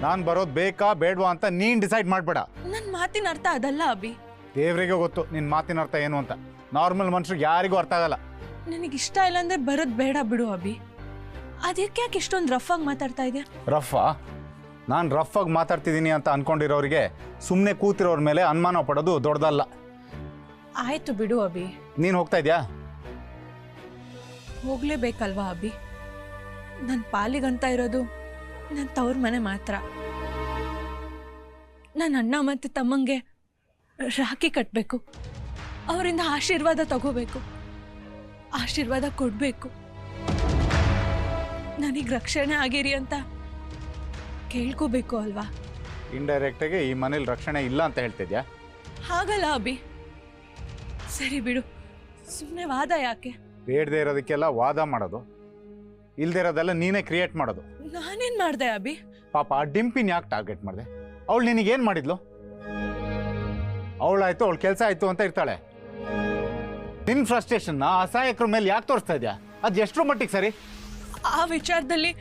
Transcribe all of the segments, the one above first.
ನಾನು ಬರೋದು ಬೇಕಾ ಬೇಡವಾ ಅಂತ ನೀನು ಡಿಸೈಡ್ ಮಾಡಬೇಡ. ನನ್ನ ಮಾತಿನ ಅರ್ಥ ಅದಲ್ಲ ಅಭಿ. ದೇವರಿಗೆ ಗೊತ್ತು ನಿನ್ನ ಮಾತಿನ ಅರ್ಥ ಏನು ಅಂತ. ನಾರ್ಮಲ್ ಮನುಷ್ಯರಿಗೆ ಯಾರಿಗೂ ಅರ್ಥ ಆಗಲ್ಲ. ನನಗಿಷ್ಟ ಇಲ್ಲ ಅಂದ್ರೆ ಬರೋದು ಬೇಡ ಬಿಡು ಅಭಿ. ಅದಕ್ಕೆ ಯಾಕೆ ಇಷ್ಟೊಂದು ರಫ್ ಆಗಿ ಮಾತಾಡ್ತಾ ಇದೆಯಾ? ರಫಾ? ನಾನು ರಫ್ ಆಗಿ ಮಾತಾಡ್ತಿದ್ದೀನಿ ಅಂತ ಅನ್ಕೊಂಡಿರೋರಿಗೆ ಸುಮ್ಮನೆ ಕೂತಿರೋರ ಮೇಲೆ ಅನುಮಾನ ಪಡೋದು ದೊಡ್ಡದಲ್ಲ. ಆಯ್ತು ಬಿಡು ಅಭಿ. ನೀನು ಹೋಗ್ತಾ ಇದೆಯಾ? ಹೋಗ್ಲೇಬೇಕಲ್ವಾ ಅಭಿ? ನನ್ನ ಪಾಲಿಗಂತ ಇರೋದು ನನ್ನ ತವ್ರ ಮನೆ ಮಾತ್ರ. ನನ್ನ ಅಣ್ಣ ಮತ್ತು ತಮ್ಮಂಗೆ ರಾಖಿ ಕಟ್ಟಬೇಕು, ಅವರಿಂದ ಆಶೀರ್ವಾದ ತಗೋಬೇಕು, ಆಶೀರ್ವಾದ ಕೊಡಬೇಕು, ನನಗೆ ರಕ್ಷಣೆ ಆಗಿರಿ ಅಂತ ಕೇಳ್ಕೋಬೇಕು ಅಲ್ವಾ? ಇಂಡೈರೆಕ್ಟಾಗಿ ಈ ಮನೇಲಿ ರಕ್ಷಣೆ ಇಲ್ಲ ಅಂತ ಹೇಳ್ತಿದ್ಯಾ? ಹಾಗಲ್ಲ ಅಭಿ. ಸರಿ ಬಿಡು, ಸುಮ್ಮನೆ ವಾದ ಯಾಕೆ? ಬೇಡದೇ ಇರೋದಕ್ಕೆಲ್ಲ ವಾದ ಮಾಡೋದು, ಇಲ್ಲದೆ ಇರೋದೆಲ್ಲ ನೀನೇ ಕ್ರಿಯೇಟ್ ಮಾಡೋದು. ನಾನೇನು ಮಾಡಿದೆ ಅಭಿ? ಪಾಪ ಆ ಡಿಂಪಿನ ಯಾಕೆ ಟಾರ್ಗೆಟ್ ಮಾಡಿದೆ? ಅವಳು ನಿನಗೇನು ಮಾಡಿದ್ಲು? ಅವಳಾಯ್ತು, ಅವಳು ಕೆಲಸ ಆಯ್ತು ಅಂತ ಇರ್ತಾಳೆ. ನಿನ್ನ ಫ್ರಸ್ಟ್ರೇಷನ್ನ ಅಸಹಾಯಕರ ಮೇಲೆ ಯಾಕೆ ತೋರಿಸ್ತಾ ಇದೆಯಾ? ಅದು ಎಷ್ಟರ ಮಟ್ಟಿಗೆ ಸರಿ? ಆ ವಿಚಾರದಲ್ಲಿ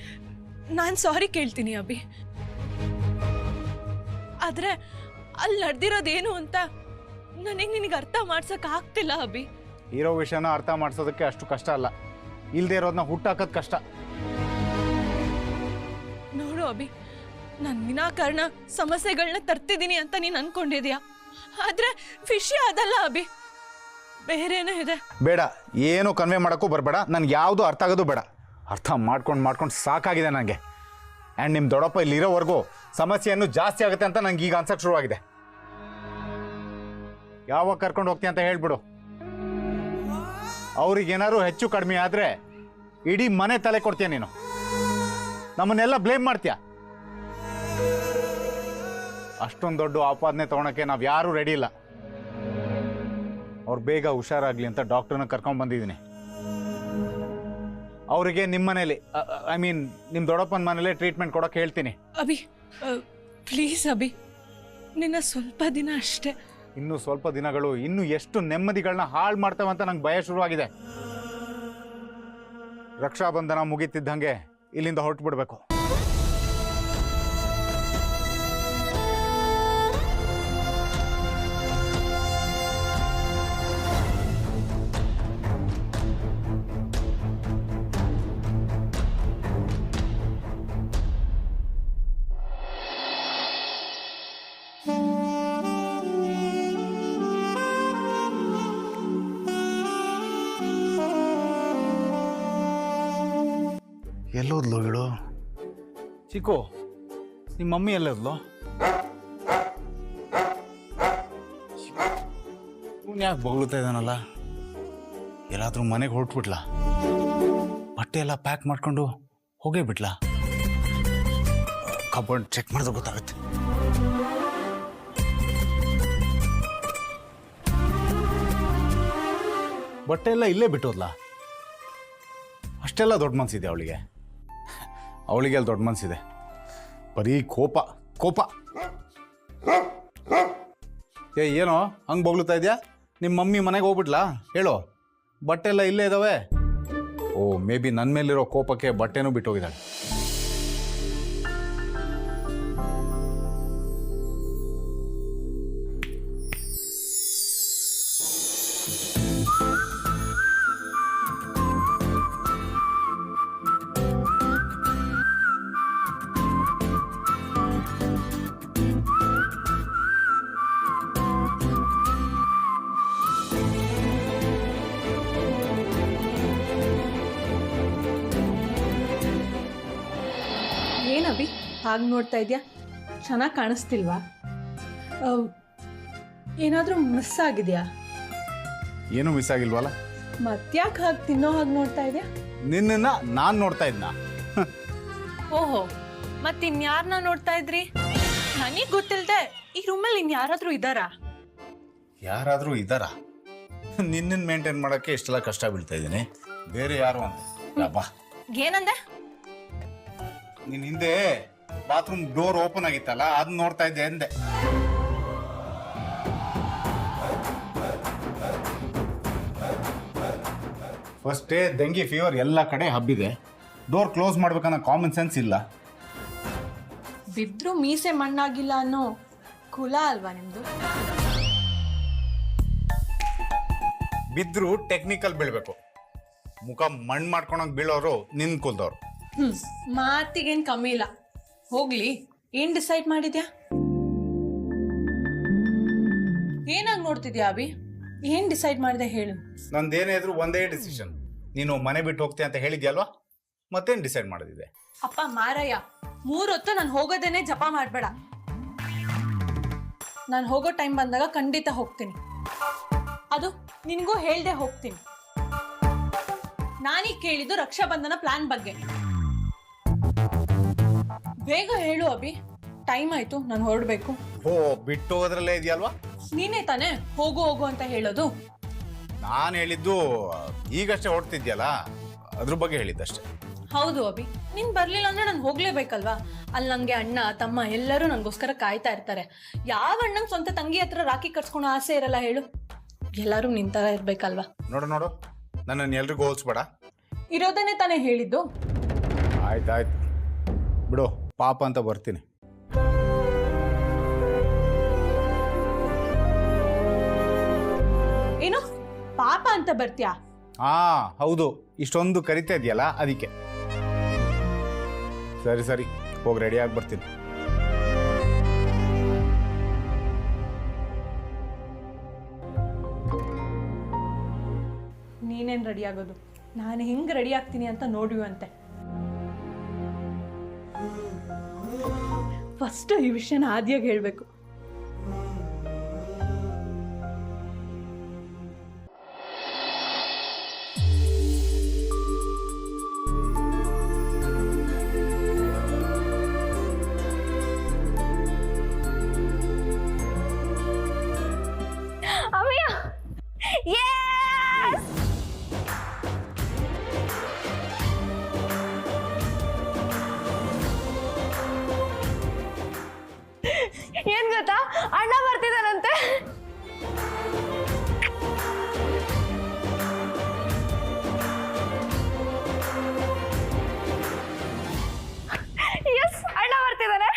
ನಾನು ಸಾರಿ ಕೇಳ್ತೀನಿ ಅಭಿ. ಆದ್ರೆ ಅಲ್ಲಿ ನಡೆದಿರೋದೇನು ಅಂತ ನಿನಗೆ ಅರ್ಥ ಮಾಡ್ಸಕ್ ಆಗ್ತಿಲ್ಲ ಅಭಿ. ಇರೋ ವಿಷಯನ ಅರ್ಥ ಮಾಡಿಸೋದಕ್ಕೆ ಅಷ್ಟು ಕಷ್ಟ ಅಲ್ಲ, ಇಲ್ಲದೆ ಇರೋದನ್ನ ಹುಟ್ಟಾಕೋದು ಕಷ್ಟ. ನೋಡು ಅಭಿ, ನಾನು ವಿನಾಕಾರಣ ಸಮಸ್ಯೆಗಳನ್ನ ತರ್ತಿದ್ದೀನಿ ಅಂತ ನೀನು ಅನ್ಕೊಂಡಿದ್ಯಾ? ಆದ್ರೆ ವಿಷಯ ಅದಲ್ಲ ಅಭಿ, ಬೇರೆನೇ ಇದೆ. ಬೇಡ, ಏನು ಕನ್ವೆ ಮಾಡೋಕ್ಕೂ ಬರಬೇಡ. ನನಗೆ ಯಾವುದು ಅರ್ಥ ಆಗೋದು ಬೇಡ. ಅರ್ಥ ಮಾಡ್ಕೊಂಡು ಸಾಕಾಗಿದೆ ನನಗೆ. ಆ್ಯಂಡ್ ನಿಮ್ಮ ದೊಡ್ಡಪ್ಪ ಇಲ್ಲಿರೋವರೆಗೂ ಸಮಸ್ಯೆಯನ್ನು ಜಾಸ್ತಿ ಆಗುತ್ತೆ ಅಂತ ನಂಗೆ ಈಗ ಅನ್ಸಕ್ಕೆ ಶುರುವಾಗಿದೆ. ಯಾವಾಗ ಕರ್ಕೊಂಡು ಹೋಗ್ತೀಯ ಅಂತ ಹೇಳ್ಬಿಡು. ಅವ್ರಿಗೇನಾದ್ರು ಹೆಚ್ಚು ಕಡಿಮೆ ಆದರೆ ಇಡೀ ಮನೆ ತಲೆ ಕೊಡ್ತೀಯ ನೀನು. ನಮ್ಮನ್ನೆಲ್ಲ ಬ್ಲೇಮ್ ಮಾಡ್ತೀಯ. ಅಷ್ಟೊಂದು ದೊಡ್ಡ ಆಪಾದನೆ ತೊಗೊಳಕ್ಕೆ ನಾವು ಯಾರೂ ರೆಡಿ ಇಲ್ಲ. ಅವ್ರು ಬೇಗ ಹುಷಾರಾಗಲಿ ಅಂತ ಡಾಕ್ಟ್ರನ್ನ ಕರ್ಕೊಂಡು ಬಂದಿದ್ದೀನಿ. ಅವರಿಗೆ ನಿಮ್ಮ ಮನೇಲಿ, ಐ ಮೀನ್ ನಿಮ್ಮ ದೊಡ್ಡಪ್ಪನ ಮನೇಲಿ ಟ್ರೀಟ್ಮೆಂಟ್ ಕೊಡೋಕೆ ಹೇಳ್ತೀನಿ. ಅಭಿ ಪ್ಲೀಸ್ ಅಭಿ, ನಿನ್ನ ಸ್ವಲ್ಪ ದಿನ ಅಷ್ಟೇ. ಇನ್ನೂ ಸ್ವಲ್ಪ ದಿನಗಳು ಇನ್ನೂ ಎಷ್ಟು ನೆಮ್ಮದಿಗಳನ್ನ ಹಾಳು ಮಾಡ್ತೇವೆ ಅಂತ ನಂಗೆ ಭಯ ಶುರುವಾಗಿದೆ. ರಕ್ಷಾಬಂಧನ ಮುಗಿತಿದ್ದಂಗೆ ಇಲ್ಲಿಂದ ಹೊರಟು ಬಿಡಬೇಕು. ಎಲ್ಲೋದ್ಲು ಹೇಳು? ಚಿಕ್ಕು, ನಿಮ್ಮ ಮಮ್ಮಿ ಎಲ್ಲೋದ್ಲು? ಇವನು ಯಾಕೆ ಬೊಗಳುತ್ತಾ ಇದ್ದಾನಲ್ಲ? ಎಲ್ಲಾದ್ರೂ ಮನೆಗೆ ಹೊರಟ್ಬಿಟ್ಲಾ? ಬಟ್ಟೆ ಎಲ್ಲ ಪ್ಯಾಕ್ ಮಾಡ್ಕೊಂಡು ಹೋಗೇ ಬಿಟ್ಲಾ? ಕಬೋರ್ಡ್ ಚೆಕ್ ಮಾಡಿದ್ರೆ ಗೊತ್ತಾಗುತ್ತೆ. ಬಟ್ಟೆ ಎಲ್ಲ ಇಲ್ಲೇ ಬಿಟ್ಟೋದ್ಲಾ? ಅಷ್ಟೆಲ್ಲ ದೊಡ್ಡ ಮನಸ್ಸಿದೆ ಅವಳಿಗೆ. ಅವಳಿಗೆ ಅಲ್ಲಿ ದೊಡ್ಡ ಮನಸ್ಸಿದೆ, ಬರೀ ಕೋಪ ಕೋಪ. ಏನೋ ಹಂಗೆ ಬೊಗಳುತ್ತಾ ಇದೆಯಾ? ನಿಮ್ಮ ಮಮ್ಮಿ ಮನೆಗೆ ಹೋಗ್ಬಿಟ್ಲಾ ಹೇಳು? ಬಟ್ಟೆ ಎಲ್ಲ ಇಲ್ಲೇ ಇದ್ದಾವೆ. ಓ, ಮೇ ಬಿ ನನ್ನ ಮೇಲಿರೋ ಕೋಪಕ್ಕೆ ಬಟ್ಟೆನೂ ಬಿಟ್ಟೋಗಿದ್ದಾಳೆ. ಏನಭಿ ಹಾಗೆ ನೋಡ್ತಾ ಇದೆಯಾ? ಚೆನ್ನಾಗಿ ಕಾಣಿಸ್ತಿಲ್ವಾ? ಏನಾದರೂ ಮಿಸ್ ಆಗಿದೆಯಾ? ಏನೂ ಮಿಸ್ ಆಗಿಲ್ವಲ್ಲ? ಮತ್ತ್ಯಾಕೆ ಹಾಗೆ ತಿನ್ನೋ ಹಾಗೆ ನೋಡ್ತಾ ಇದೆಯಾ? ನಿನ್ನನ್ನು ನಾನು ನೋಡ್ತಾ ಇದ್ನ? ಓಹೋ, ಮತ್ತಿನ್ಯಾರನ್ನ ನೋಡ್ತಾ ಇದ್ರಿ? ನನಗೆ ಗೊತ್ತಿಲ್ಲದೆ ಈ ರೂಮಲ್ಲಿ ಇನ್ಯಾರಾದ್ರೂ ಇದ್ದಾರಾ? ಯಾರಾದರೂ ಇದ್ದಾರಾ? ನಿನ್ನನ್ನು ಮೇಂಟೈನ್ ಮಾಡೋಕ್ಕೆ ಇಷ್ಟೆಲ್ಲ ಕಷ್ಟ ಬೀಳ್ತಾ ಇದ್ದೀನಿ, ಬೇರೆ ಯಾರು ಅಂತ ಬಾ. ಏನಂದೆ? ನಿನ್ನ ಹಿಂದೆ ಬಾತ್ರೂಮ್ ಡೋರ್ ಓಪನ್ ಆಗಿತ್ತಲ್ಲ, ಅದನ್ನ ನೋಡ್ತಾ ಇದ್ದೆ ಅಂದೆ. ಫಸ್ಟೇ ಡೆಂಗಿ ಫೀವರ್ ಎಲ್ಲ ಕಡೆ ಹಬ್ಬಿದೆ. ಡೋರ್ ಕ್ಲೋಸ್ ಮಾಡ್ಬೇಕನ್ನೋ ಕಾಮನ್ ಸೆನ್ಸ್ ಇಲ್ಲ. ಬಿದ್ರು ಮೀಸೆ ಮಣ್ಣಾಗಿಲ್ಲ ಅನ್ನೋ ಕುಲ ಅಲ್ವಾ ನಿಮ್ದು? ಬಿದ್ದರೂ ಟೆಕ್ನಿಕಲ್ ಬೀಳಬೇಕು. ಮುಖ ಮಣ್ಣು ಮಾಡ್ಕೊಳಂಗೆ ಬೀಳೋರು ನಿನ್ ಕುಲ್ದವ್ರು. ಮಾತಿಗೇನು ಕಮ್ಮಿ ಇಲ್ಲ. ಹೋಗ್ಲಿ, ಏನು ಡಿಸೈಡ್ ಮಾಡಿದ್ಯಾ? ಏನಾಗಿ ನೋಡ್ತಿದ್ಯಾ ಅಭಿ? ಏನು ಡಿಸೈಡ್ ಮಾಡಿದೆ ಹೇಳು. ನಂದೇನೇ ಇದ್ರು ಒಂದೇ ಡಿಸಿಷನ್. ನೀನು ಮನೆ ಬಿಟ್ಟು ಹೋಗ್ತೀಯ ಅಂತ ಹೇಳಿದ್ಯಲ್ವಾ, ಮತ್ತೇನು ಡಿಸೈಡ್ ಮಾಡಿದೆ? ಅಪ್ಪ ಮಾರಯ್ಯ, 3 ಹೊತ್ತು ನಾನು ಹೋಗೋದೇನೆ ಜಪ ಮಾಡಬೇಡ. ನಾನು ಹೋಗೋ ಟೈಮ್ ಬಂದಾಗ ಖಂಡಿತ ಹೋಗ್ತೀನಿ. ಅದು ನಿನಗೂ ಹೇಳ್ದೆ ಹೋಗ್ತೀನಿ. ನಾನೀಗ ಕೇಳಿದ್ದು ರಕ್ಷಾಬಂಧನ ಪ್ಲಾನ್ ಬಗ್ಗೆ. ಬೇಗ ಹೇಳು ಅಭಿ, ಟೈಮ್ ಆಯ್ತು, ನಾನು ಹೊರಡ್ಬೇಕು. ಓ, ಬಿಟ್ಟು ಹೋದ್ರಲ್ಲೇ ಇದೆಯಲ್ವಾ? ನೀನೇ ತಾನೇ ಹೋಗು ಹೋಗು ಅಂತ ಹೇಳೋದು. ನಾನು ಹೇಳಿದ್ದು ಈಗಷ್ಟೇ ಹೊರಡ್ತಿದ್ಯಲ್ಲ, ಅದ್ರ ಬಗ್ಗೆ ಹೇಳಿದ್ದಷ್ಟೇ. ಹೌದು ಅಭಿ, ನೀನ್ ಬರ್ಲಿಲ್ಲ ಅಂದ್ರೆ ನಾನು ಹೋಗ್ಲೇಬೇಕಲ್ವಾ? ಅಲ್ಲಿ ನಂಗೆ ಅಣ್ಣ ತಮ್ಮ ಎಲ್ಲರೂ ನನಗೋಸ್ಕರ ಕಾಯ್ತಾ ಇರ್ತಾರೆ. ಯಾವ ಅಣ್ಣಂಗೆ ಸ್ವಂತ ತಂಗಿ ಹತ್ರ ರಾಖಿ ಕಟ್ಸ್ಕೊಳೋ ಆಸೆ ಇರಲ್ಲ ಹೇಳು? ಎಲ್ಲರೂ ನಿಂತರ ಇರ್ಬೇಕಲ್ವಾ? ನೋಡು, ನನ್ನನ್ನು ಎಲ್ರಿಗೂ ಹೋಲ್ಸ್ಬೇಡ. ಇರೋದನ್ನೇ ತಾನೇ ಹೇಳಿದ್ದು. ಆಯ್ತಾಯ್ತು ಬಿಡು, ಪಾಪ ಅಂತ ಬರ್ತೀನಿ. ಏನು ಪಾಪ ಅಂತ ಬರ್ತೀಯಾ? ಹೌದು, ಇಷ್ಟೊಂದು ಕರಿತಾ ಇದೆಯಲ್ಲ ಅದಕ್ಕೆ. ಸರಿ, ಹೋಗಿ ರೆಡಿಯಾಗಿ ಬರ್ತೀನಿ. ನೀನೇನು ರೆಡಿ ಆಗೋದು? ನಾನು ಹೆಂಗೆ ರೆಡಿ ಆಗ್ತೀನಿ ಅಂತ ನೋಡುವಂತೆ. ಫಸ್ಟ್ ಈ ವಿಷಯನ ಆದಿಯಾಗಿ ಹೇಳಬೇಕು. ಏನ್ ಗೊತ್ತಾ, ಅಣ್ಣ ಬರ್ತಿದ್ದಾನಂತೆ. ಎಸ್, ಅಣ್ಣ ಬರ್ತಿದ್ದಾನೆ.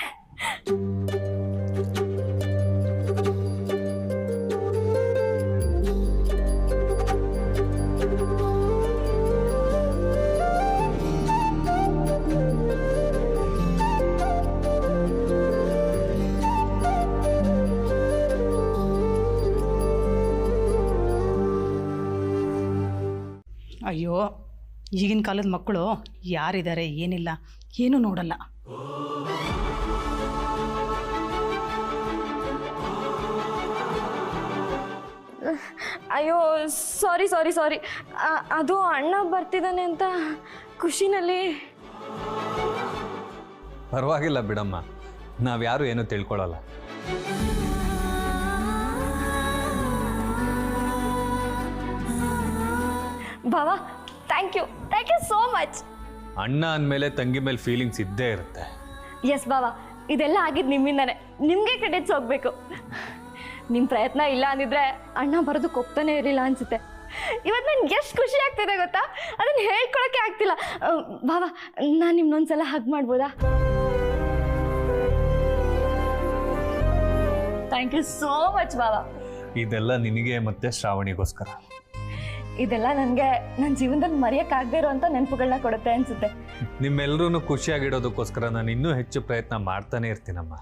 ಅಯ್ಯೋ, ಈಗಿನ ಕಾಲದ ಮಕ್ಕಳು ಯಾರಿದ್ದಾರೆ ಏನಿಲ್ಲ ಏನೂ ನೋಡಲ್ಲ. ಅಯ್ಯೋ, ಸಾರಿ. ಅದು ಅಣ್ಣ ಬರ್ತಿದ್ದಾನೆ ಅಂತ ಖುಷಿನಲ್ಲಿ. ಪರವಾಗಿಲ್ಲ ಬಿಡಮ್ಮ, ನಾವ್ಯಾರು ಏನು ತಿಳ್ಕೊಳ್ಳಲ್ಲ. ಬಾವಾ, ಥ್ಯಾಂಕ್ ಯು ಸೋ ಮಚ್. ಅಣ್ಣ ಅಂದಮೇಲೆ ತಂಗಿ ಮೇಲೆ ಫೀಲಿಂಗ್ಸ್ ಇದ್ದೇ ಇರುತ್ತೆ. ಎಸ್ ಬಾವಾ, ಇದೆಲ್ಲ ಆಗಿದ್ದು ನಿಮ್ಮಿಂದಾನೆ. ನಿಮಗೆ ಕ್ರೆಡಿಟ್ಸ್ ಹೋಗ್ಬೇಕು. ನಿಮ್ಮ ಪ್ರಯತ್ನ ಇಲ್ಲ ಅಂದಿದ್ರೆ ಅಣ್ಣ ಬರೋದಕ್ಕೆ ಹೋಗ್ತಾನೆ ಇರಲಿಲ್ಲ ಅನ್ಸುತ್ತೆ. ಇವತ್ತು ನನ್ಗೆ ಎಷ್ಟು ಖುಷಿ ಆಗ್ತಿದೆ ಗೊತ್ತಾ, ಅದನ್ನು ಹೇಳ್ಕೊಳಕ್ಕೆ ಆಗ್ತಿಲ್ಲ. ಬಾವಾ, ನಾನು ನಿಮ್ಮನ್ನೊಂದ್ಸಲ ಹಗ್ ಮಾಡ್ಬೋದಾ? ಥ್ಯಾಂಕ್ ಯು ಸೋ ಮಚ್ ಬಾವಾ. ಇದೆಲ್ಲ ನಿನಗೆ ಮತ್ತೆ ಶ್ರಾವಣಿಗೋಸ್ಕರ. ಇದೆಲ್ಲ ನನಗೆ ನನ್ನ ಜೀವನದಲ್ಲಿ ಮರೆಯೋಕ್ಕಾಗದೇ ಇರುವಂಥ ನೆನಪುಗಳನ್ನ ಕೊಡುತ್ತೆ ಅನಿಸುತ್ತೆ. ನಿಮ್ಮೆಲ್ಲರೂ ಖುಷಿಯಾಗಿಡೋದಕ್ಕೋಸ್ಕರ ನಾನು ಇನ್ನೂ ಹೆಚ್ಚು ಪ್ರಯತ್ನ ಮಾಡ್ತಾನೆ ಇರ್ತೀನಮ್ಮ.